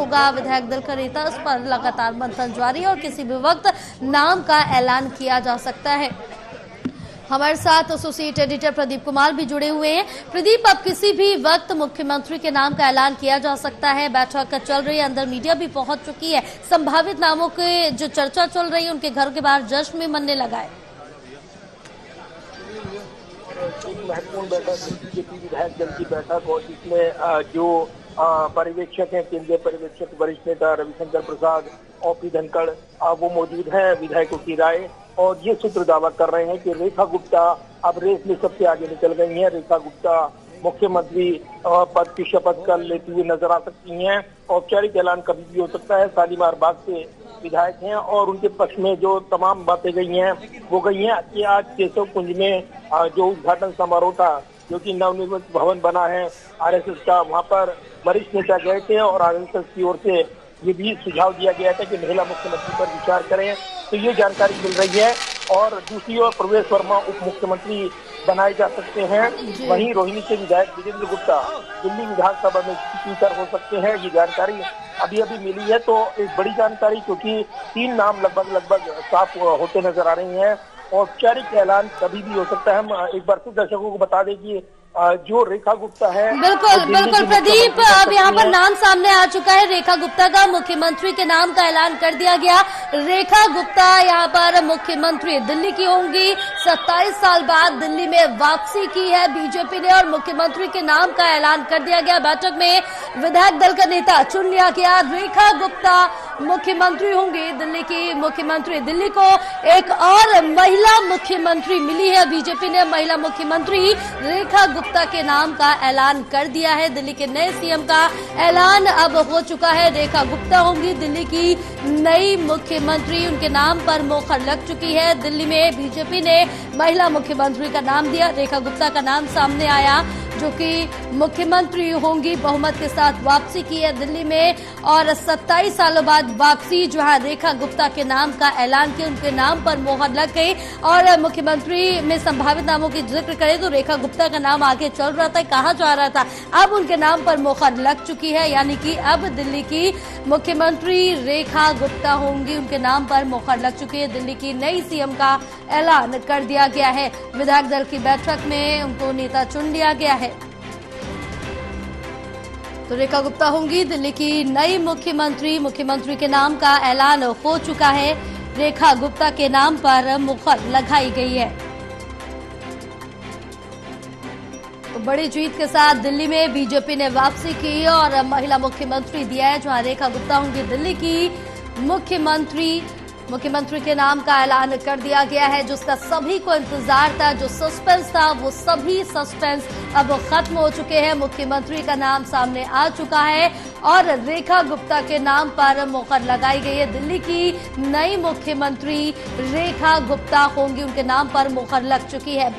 होगा विधायक दल का नेता, इस पर लगातार मंथन जारी है और किसी भी वक्त नाम का ऐलान किया जा सकता है। हमारे साथ एसोसिएट एडिटर प्रदीप कुमार भी जुड़े हुए हैं। प्रदीप, अब किसी भी वक्त मुख्यमंत्री के नाम का ऐलान किया जा सकता है, बैठक चल रही है, अंदर मीडिया भी पहुंच चुकी है, संभावित नामों के जो चर्चा चल रही है उनके घर के बाहर जश्न भी मनने लगा है। एक महत्वपूर्ण बैठक बीजेपी विधायक दल की बैठक और जिसमें जो पर्यवेक्षक हैं, केंद्रीय पर्यवेक्षक वरिष्ठ नेता रविशंकर प्रसाद, ओपी धनखड़ वो मौजूद हैं। विधायकों की राय और ये सूत्र दावा कर रहे हैं कि रेखा गुप्ता अब रेस में सबसे आगे निकल गई हैं। रेखा गुप्ता मुख्यमंत्री पद की शपथ कर लेती हुई नजर आ सकती हैं। औपचारिक ऐलान कभी भी हो सकता है। शालीमार बाग से विधायक हैं और उनके पक्ष में जो तमाम बातें गई हैं वो गई हैं कि आज केशव कुंज में जो उद्घाटन समारोह था, जो कि नवनिर्मित भवन बना है आरएसएस का, वहां पर वरिष्ठ नेता गए थे और आरएसएस की ओर से ये भी सुझाव दिया गया था कि महिला मुख्यमंत्री पर विचार करें। तो ये जानकारी मिल रही है। और दूसरी ओर प्रवेश वर्मा उप मुख्यमंत्री बनाए जा सकते हैं। वहीं रोहिणी के विधायक विजेंद्र गुप्ता दिल्ली विधानसभा में स्पीकर हो सकते हैं। ये जानकारी अभी मिली है। तो एक बड़ी जानकारी, क्योंकि 3 नाम लगभग साफ होते नजर आ रहे हैं। औपचारिक ऐलान कभी भी हो सकता है। हम एक बार फिर दर्शकों को बता दें कि जो रेखा गुप्ता है, बिल्कुल प्रदीप, अब यहाँ पर नाम सामने आ चुका है रेखा गुप्ता का। मुख्यमंत्री के नाम का ऐलान कर दिया गया। रेखा गुप्ता यहाँ पर मुख्यमंत्री दिल्ली की होंगी। 27 साल बाद दिल्ली में वापसी की है बीजेपी ने और मुख्यमंत्री के नाम का ऐलान कर दिया गया। बैठक में विधायक दल का नेता चुन लिया गया। रेखा गुप्ता मुख्यमंत्री होंगी, दिल्ली की मुख्यमंत्री। दिल्ली को एक और महिला मुख्यमंत्री मिली है। बीजेपी ने महिला मुख्यमंत्री रेखा गुप्ता के नाम का ऐलान कर दिया है। दिल्ली के नए सीएम का ऐलान अब हो चुका है। रेखा गुप्ता होंगी दिल्ली की नई मुख्यमंत्री। उनके नाम पर मोहर लग चुकी है। दिल्ली में बीजेपी ने महिला मुख्यमंत्री का नाम दिया। रेखा गुप्ता का नाम सामने आया, जो कि मुख्यमंत्री होंगी। बहुमत के साथ वापसी की है दिल्ली में और 27 सालों बाद वापसी, जहां रेखा गुप्ता के नाम का ऐलान किया, उनके नाम पर मोहर लग गई। और मुख्यमंत्री में संभावित नामों की जिक्र करें तो रेखा गुप्ता का नाम आगे चल रहा था, कहा जा रहा था। अब उनके नाम पर मोहर लग चुकी है, यानी कि अब दिल्ली की मुख्यमंत्री रेखा गुप्ता होंगी। उनके नाम पर मोहर लग चुकी है। दिल्ली की नई सीएम का ऐलान कर दिया गया है। विधायक दल की बैठक में उनको नेता चुन लिया गया है। तो रेखा गुप्ता होंगी दिल्ली की नई मुख्यमंत्री। मुख्यमंत्री के नाम का ऐलान हो चुका है। रेखा गुप्ता के नाम पर मुहर लगाई गई है। तो बड़ी जीत के साथ दिल्ली में बीजेपी ने वापसी की और महिला मुख्यमंत्री दिया है, जहां रेखा गुप्ता होंगी दिल्ली की मुख्यमंत्री। मुख्यमंत्री के नाम का ऐलान कर दिया गया है। जिसका सभी को इंतजार था, जो सस्पेंस था, वो सभी सस्पेंस अब खत्म हो चुके हैं। मुख्यमंत्री का नाम सामने आ चुका है और रेखा गुप्ता के नाम पर मोहर लगाई गई है। दिल्ली की नई मुख्यमंत्री रेखा गुप्ता होंगी, उनके नाम पर मोहर लग चुकी है।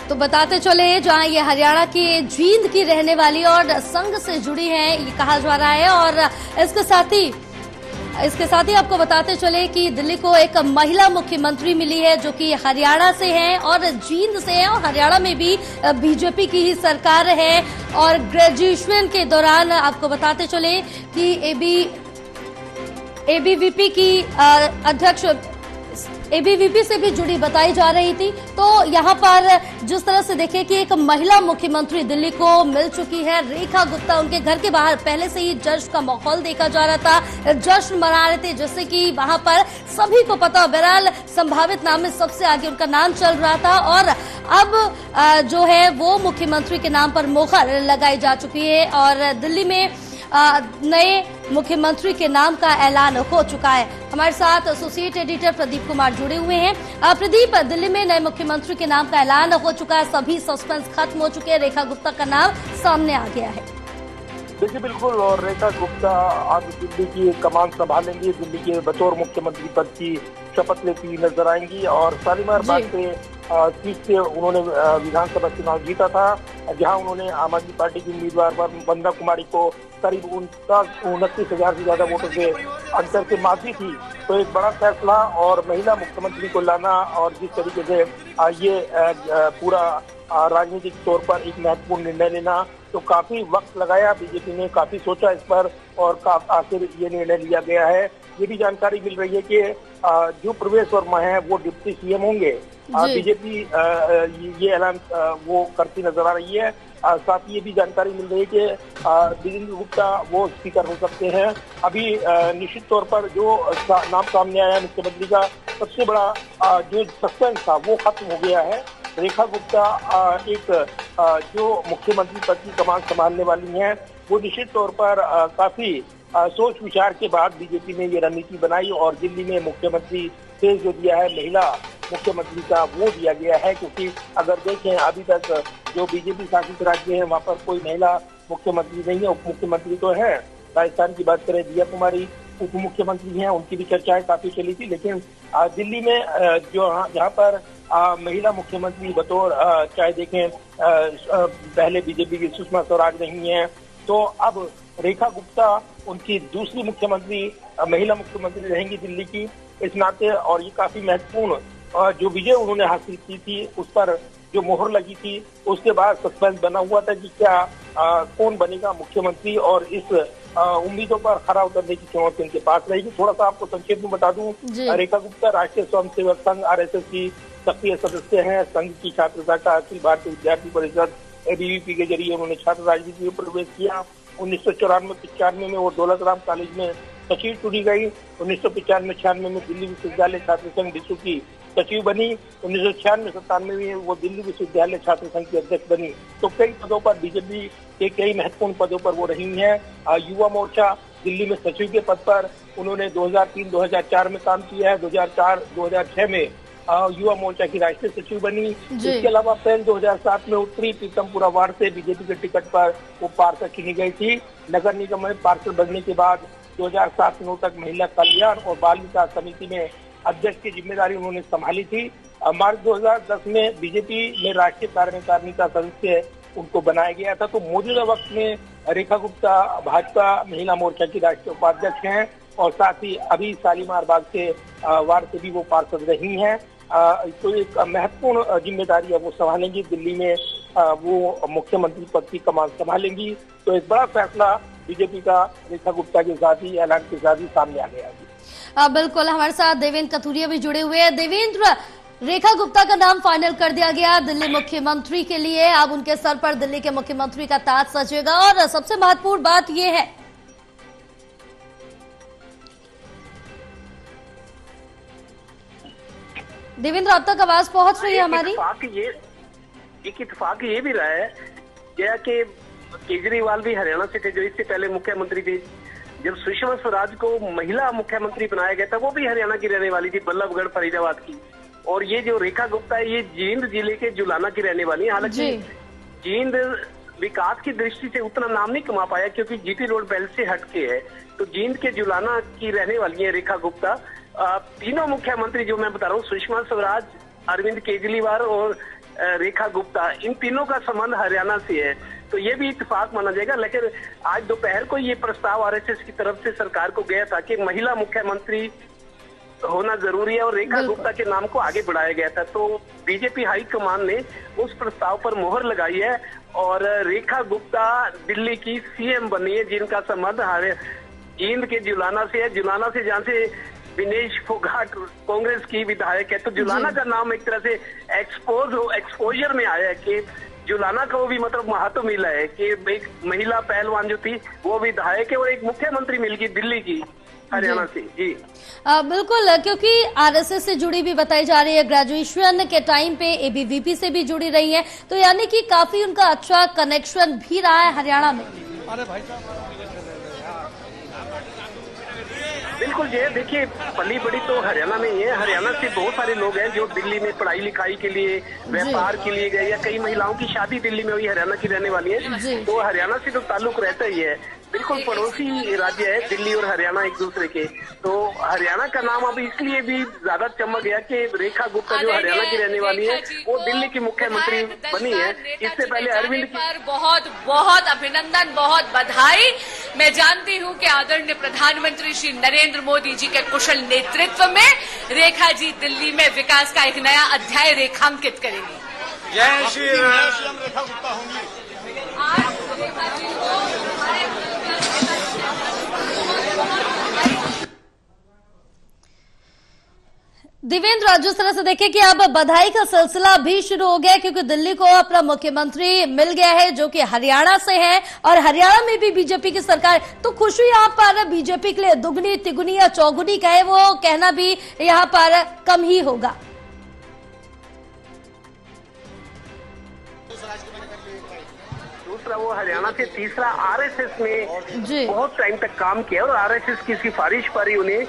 तो बताते चले, जहां ये हरियाणा की जींद की रहने वाली और संघ से जुड़ी हैं, ये कहा जा रहा है। और इसके साथ ही आपको बताते चले कि दिल्ली को एक महिला मुख्यमंत्री मिली है, जो कि हरियाणा से है और जींद से है। और हरियाणा में भी बीजेपी की ही सरकार है। और ग्रेजुएशन के दौरान आपको बताते चले कि एबीवीपी की अध्यक्ष एबीवीपी से भी जुड़ी बताई जा रही थी। तो यहाँ पर जिस तरह से देखें कि एक महिला मुख्यमंत्री दिल्ली को मिल चुकी है। रेखा गुप्ता, उनके घर के बाहर पहले से ही जश्न का माहौल देखा जा रहा था, जश्न मना रहे थे, जैसे कि वहां पर सभी को पता। बहरहाल संभावित नाम में सबसे आगे उनका नाम चल रहा था और अब जो है वो मुख्यमंत्री के नाम पर मोहर लगाई जा चुकी है और दिल्ली में नए मुख्यमंत्री के नाम का ऐलान हो चुका है। हमारे साथ एसोसिएट एडिटर प्रदीप कुमार जुड़े हुए हैं। प्रदीप, दिल्ली में नए मुख्यमंत्री के नाम का ऐलान हो चुका है, सभी सस्पेंस खत्म हो चुके हैं, रेखा गुप्ता का नाम सामने आ गया है। देखिए, बिल्कुल। और रेखा गुप्ता आज दिल्ली की कमान संभालेंगी। दिल्ली के बतौर मुख्यमंत्री पद की शपथ लेती हुई नजर आएंगी। और शालीमार बाग से सीट से उन्होंने विधानसभा चुनाव जीता था जहां उन्होंने आम आदमी पार्टी की उम्मीदवार वंदना कुमारी को करीब 29,000 से ज्यादा वोटों से अंतर से मात दी थी। तो एक बड़ा फैसला और महिला मुख्यमंत्री को लाना और जिस तरीके से ये पूरा राजनीतिक तौर पर एक महत्वपूर्ण निर्णय लेना, तो काफी वक्त लगाया, बीजेपी ने काफी सोचा इस पर और आखिर ये निर्णय लिया गया है। ये भी जानकारी मिल रही है कि जो प्रवेश वर्मा है वो डिप्टी सीएम होंगे। बीजेपी ये ऐलान वो करती नजर आ रही है। साथ ही ये भी जानकारी मिल रही है कि वीरेंद्र गुप्ता वो स्पीकर हो सकते हैं। अभी निश्चित तौर पर जो नाम सामने आया मुख्यमंत्री का, सबसे बड़ा जो सस्पेंस था वो खत्म हो गया है। रेखा गुप्ता एक जो मुख्यमंत्री पद की कमान संभालने वाली हैं, वो निश्चित तौर पर काफी सोच विचार के बाद बीजेपी ने ये रणनीति बनाई और दिल्ली में मुख्यमंत्री से जो दिया है महिला मुख्यमंत्री का वो दिया गया है। क्योंकि अगर देखें अभी तक जो बीजेपी शासित राज्य है वहाँ पर कोई महिला मुख्यमंत्री नहीं है। उप मुख्यमंत्री तो है, राजस्थान की बात करें दिया कुमारी उप मुख्यमंत्री हैं, उनकी भी चर्चाएं काफी चली थी। लेकिन दिल्ली में जो जहाँ पर महिला मुख्यमंत्री बतौर चाहे देखें पहले बीजेपी की सुषमा स्वराज नहीं है, तो अब रेखा गुप्ता उनकी दूसरी मुख्यमंत्री महिला मुख्यमंत्री रहेंगी दिल्ली की इस नाते। और ये काफी महत्वपूर्ण जो विजय उन्होंने हासिल की थी उस पर जो मोहर लगी थी, उसके बाद सस्पेंस बना हुआ था कि क्या कौन बनेगा मुख्यमंत्री, और इस उम्मीदों पर खरा उतरने की चुनौती उनके पास रहेगी। थोड़ा सा आपको संक्षेप में बता दूं, रेखा गुप्ता राष्ट्रीय स्वयंसेवक संघ RSS की सक्रिय सदस्य हैं। संघ की छात्र शाखा अखिल भारतीय विद्यार्थी परिषद ABVP के जरिए उन्होंने छात्र राजनीति में प्रवेश किया। 1994-95 में वो दौलत राम कॉलेज में सचिव चुनी गई। 1995-96 में दिल्ली विश्वविद्यालय छात्र संघ डिसू की सचिव बनी। 1996-97 में वो दिल्ली विश्वविद्यालय छात्र संघ की अध्यक्ष बनी। तो कई पदों पर बीजेपी के कई महत्वपूर्ण पदों पर वो रही हैं। युवा मोर्चा दिल्ली में सचिव के पद पर उन्होंने 2003-2004 में काम किया है। 2004-2006 में युवा मोर्चा की राष्ट्रीय सचिव बनी। इसके अलावा अप्रैल 2007 में उत्तरी पीतमपुरा वार्ड से बीजेपी के टिकट पर वो पार्षद चुनी गई थी। नगर निगम में पार्षद बनने के बाद 2007 में तक महिला कल्याण और बाल विकास समिति में अध्यक्ष की जिम्मेदारी उन्होंने संभाली थी। मार्च 2010 में बीजेपी में राष्ट्रीय कार्यकारिणी का सदस्य उनको बनाया गया था। तो मौजूदा वक्त में रेखा गुप्ता भाजपा महिला मोर्चा की राष्ट्रीय उपाध्यक्ष हैं और साथ ही अभी शालीमार बाग से वार्ड से भी वो पार्षद रही हैं। तो एक महत्वपूर्ण जिम्मेदारी है वो संभालेंगी दिल्ली में, वो मुख्यमंत्री पद की कमान संभालेंगी। तो एक बड़ा फैसला बीजेपी का रेखा गुप्ता के साथ ही ऐलान के साथ ही सामने आ गया। बिल्कुल, हमारे साथ देवेंद्र कथुरिया भी जुड़े हुए हैं। देवेंद्र, रेखा गुप्ता का नाम फाइनल कर दिया गया दिल्ली मुख्यमंत्री के लिए। अब उनके सर पर दिल्ली के मुख्यमंत्री का ताज सजेगा और सबसे महत्वपूर्ण बात यह है देवेंद्र, अब तक आवाज पहुंच रही है हमारी? एक इत्तेफाक ये भी रहा है क्या कि केजरीवाल भी हरियाणा से थे जो इससे पहले मुख्यमंत्री थे। जब सुषमा स्वराज को महिला मुख्यमंत्री बनाया गया था वो भी हरियाणा की रहने वाली थी, बल्लभगढ़ फरीदाबाद की। और ये जो रेखा गुप्ता है ये जींद जिले के जुलाना की रहने वाली है। हालांकि जींद विकास की दृष्टि से उतना नाम नहीं कमा पाया क्योंकि GT रोड बेल्ट से हटके है। तो जींद के जुलाना की रहने वाली है रेखा गुप्ता। तीनों मुख्यमंत्री जो मैं बता रहा हूँ, सुषमा स्वराज, अरविंद केजरीवाल और रेखा गुप्ता, इन तीनों का संबंध हरियाणा से है। तो ये भी इत्तेफाक माना जाएगा। लेकिन आज दोपहर को ये प्रस्ताव RSS की तरफ से सरकार को गया था कि महिला मुख्यमंत्री होना जरूरी है और रेखा गुप्ता के नाम को आगे बढ़ाया गया था। तो बीजेपी हाईकमान ने उस प्रस्ताव पर मोहर लगाई है और रेखा गुप्ता दिल्ली की CM बनी है, जिनका संबंध जींद के जुलाना से है। जुलाना से जहाँ से विनेश फोगाट कांग्रेस की विधायक है, तो जुलाना का नाम एक तरह से एक्सपोजर में आया है कि जुलाना को भी मतलब महत्व मिला है कि एक महिला पहलवान जो थी वो विधायक है और एक मुख्यमंत्री मिल गई दिल्ली की हरियाणा से। जी बिल्कुल, क्योंकि RSS से जुड़ी भी बताई जा रही है, ग्रेजुएशन के टाइम पे ABVP से भी जुड़ी रही है, तो यानी कि काफी उनका अच्छा कनेक्शन भी रहा है हरियाणा में। अरे भाई साहब बिल्कुल जी, देखिए पली बड़ी तो हरियाणा में ही है। हरियाणा से बहुत सारे लोग हैं जो दिल्ली में पढ़ाई लिखाई के लिए, व्यापार के लिए गए, या कई महिलाओं की शादी दिल्ली में हुई, हरियाणा की रहने वाली है। तो हरियाणा से तो ताल्लुक रहता ही है, बिल्कुल पड़ोसी राज्य है दिल्ली और हरियाणा एक दूसरे के। तो हरियाणा का नाम अब इसलिए भी ज्यादा चमक गया कि रेखा गुप्ता जो हरियाणा की रहने वाली है वो दिल्ली की मुख्यमंत्री बनी है। इससे पहले अरविंद पर बहुत बहुत अभिनंदन, बहुत बधाई। मैं जानती हूं कि आदरणीय प्रधानमंत्री श्री नरेंद्र मोदी जी के कुशल नेतृत्व में रेखा जी दिल्ली में विकास का एक नया अध्याय रेखांकित करेंगी। जय श्री राम। रेखा गुप्ता होंगी। आज रेखा जी को देवेंद्र, जिस तरह से देखें कि अब बधाई का सिलसिला भी शुरू हो गया है, क्योंकि दिल्ली को अपना मुख्यमंत्री मिल गया है जो कि हरियाणा से है, और हरियाणा में भी बीजेपी की सरकार। तो खुशी यहाँ पर बीजेपी के लिए दुगनी तिगुनी या चौगुनी कहे वो कहना भी यहाँ पर कम ही होगा। दूसरा वो हरियाणा से, तीसरा आरएसएस में बहुत टाइम तक काम किया और आरएसएस की सिफारिश पर ही उन्हें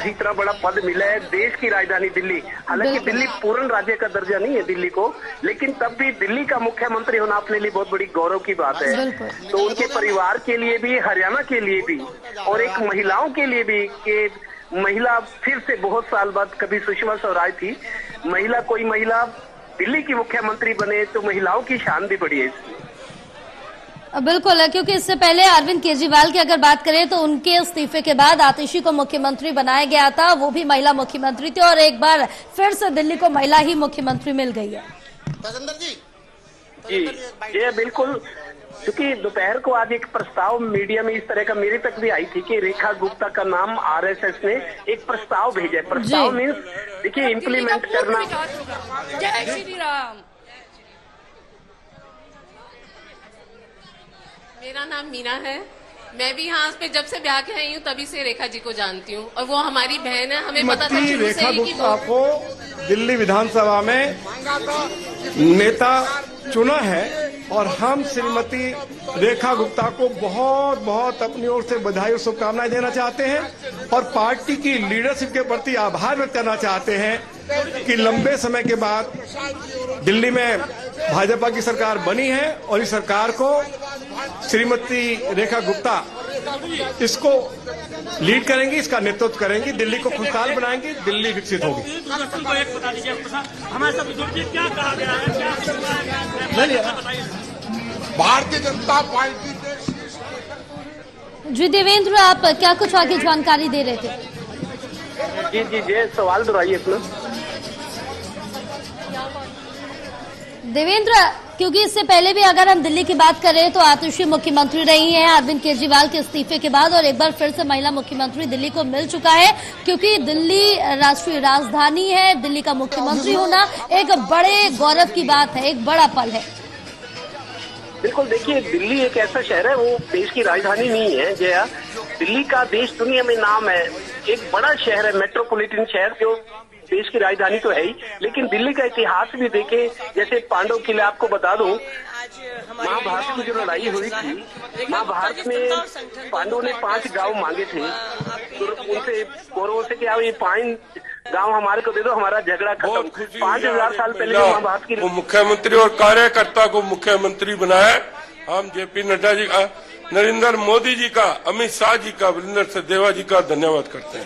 इतना बड़ा पद मिला है देश की राजधानी दिल्ली। हालांकि दिल्ली पूर्ण राज्य का दर्जा नहीं है दिल्ली को, लेकिन तब भी दिल्ली का मुख्यमंत्री होना अपने लिए बहुत बड़ी गौरव की बात है। तो उनके परिवार के लिए भी, हरियाणा के लिए भी, और एक महिलाओं के लिए भी कि महिला फिर से बहुत साल बाद, कभी सुषमा स्वराज थी, महिला कोई महिला दिल्ली की मुख्यमंत्री बने तो महिलाओं की शान भी बढ़ी है इसमें। बिल्कुल, क्योंकि इससे पहले अरविंद केजरीवाल की अगर बात करें तो उनके इस्तीफे के बाद आतिशी को मुख्यमंत्री बनाया गया था, वो भी महिला मुख्यमंत्री थी, और एक बार फिर से दिल्ली को महिला ही मुख्यमंत्री मिल गई है। जी बिल्कुल, क्योंकि दोपहर को आज एक प्रस्ताव मीडिया में इस तरह का मेरे तक भी आई थी कि रेखा गुप्ता का नाम आरएसएस ने एक प्रस्ताव भेजा है। प्रस्ताव मीन्स देखिए इम्प्लीमेंट करना। जय श्री राम। मेरा नाम मीना है। मैं भी यहाँ पे जब से ब्याह के आई हूँ तभी से रेखा जी को जानती हूँ, और वो हमारी बहन है। हमें पता था रेखा गुप्ता को दिल्ली विधानसभा में नेता चुना है, और हम श्रीमती रेखा गुप्ता को बहुत बहुत अपनी ओर से बधाई और शुभकामनाएं देना चाहते हैं, और पार्टी की लीडरशिप के प्रति आभार व्यक्त करना चाहते हैं कि लंबे समय के बाद दिल्ली में भाजपा की सरकार बनी है, और इस सरकार को श्रीमती रेखा गुप्ता इसको लीड करेंगी, इसका नेतृत्व करेंगी, दिल्ली को खुशहाल बनाएंगी, दिल्ली विकसित होगी। भारतीय जनता पार्टी जी देवेंद्र, आप क्या कुछ आगे जानकारी दे रहे थे? जी सवाल दोहराइए अपना। देवेंद्र, क्योंकि इससे पहले भी अगर हम दिल्ली की बात करें तो आतिशी मुख्यमंत्री रही हैं अरविंद केजरीवाल के इस्तीफे के बाद, और एक बार फिर से महिला मुख्यमंत्री दिल्ली को मिल चुका है, क्योंकि दिल्ली राष्ट्रीय राजधानी है। दिल्ली का मुख्यमंत्री होना एक बड़े गौरव की बात है, एक बड़ा पल है। बिल्कुल, देखिए दिल्ली एक ऐसा शहर है, वो देश की राजधानी नहीं है जया। दिल्ली का देश दुनिया में नाम है, एक बड़ा शहर है, मेट्रोपॉलिटन शहर, जो देश की राजधानी तो है ही, लेकिन दिल्ली का इतिहास भी देखे। जैसे पांडव किले आपको बता दूं, महाभारत की जो लड़ाई हुई थी, महाभारत में पांडवों ने 5 गांव मांगे थे उनसे, कौरवों से, कि आप ये 5 गांव हमारे को दे दो, हमारा झगड़ा खत्म। 5000 साल पहले महाभारत की मुख्यमंत्री और कार्यकर्ता को मुख्यमंत्री बनाया। हम जेपी नड्डा जी का, नरेंद्र मोदी जी का, अमित शाह जी का, वीरेंद्र सचदेवा जी का धन्यवाद करते हैं।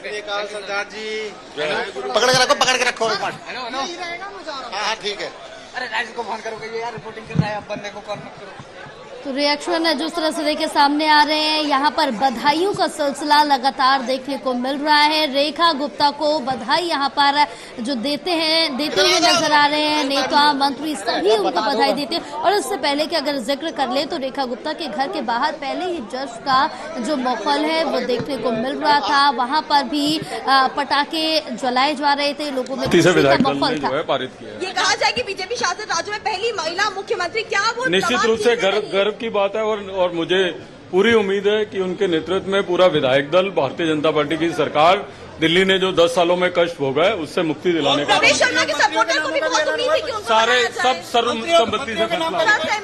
सरदार जी पकड़ के रखो। हाँ ठीक है। अरे राज को फोन करोगे यार, रिपोर्टिंग कर रहा है, अब बनने को कॉल मत करो। तो रिएक्शन जिस तरह से देखिए सामने आ रहे हैं, यहाँ पर बधाइयों का सिलसिला लगातार देखने को मिल रहा है। रेखा गुप्ता को बधाई यहाँ पर जो देते हुए नजर आ रहे हैं, नेता मंत्री सभी उनको बधाई देते हैं। और इससे पहले कि अगर जिक्र कर ले तो रेखा गुप्ता के घर के बाहर पहले ही जश्न का जो माहौल है वो देखने को मिल रहा था। वहाँ पर भी पटाखे जलाए जा रहे थे, लोगों में माहौल था। ये कहा जाए कि बीजेपी शासित राज्य में पहली महिला मुख्यमंत्री, क्या वो निश्चित रूप से गर्व की बात है, और मुझे पूरी उम्मीद है कि उनके नेतृत्व में पूरा विधायक दल, भारतीय जनता पार्टी की सरकार दिल्ली ने जो 10 सालों में कष्ट भोगा है उससे मुक्ति दिलाने का रमेश शर्मा के सपोर्टर को भी बहुत उम्मीद है कि उनको सारे सब सर्वसम्मति से फैसला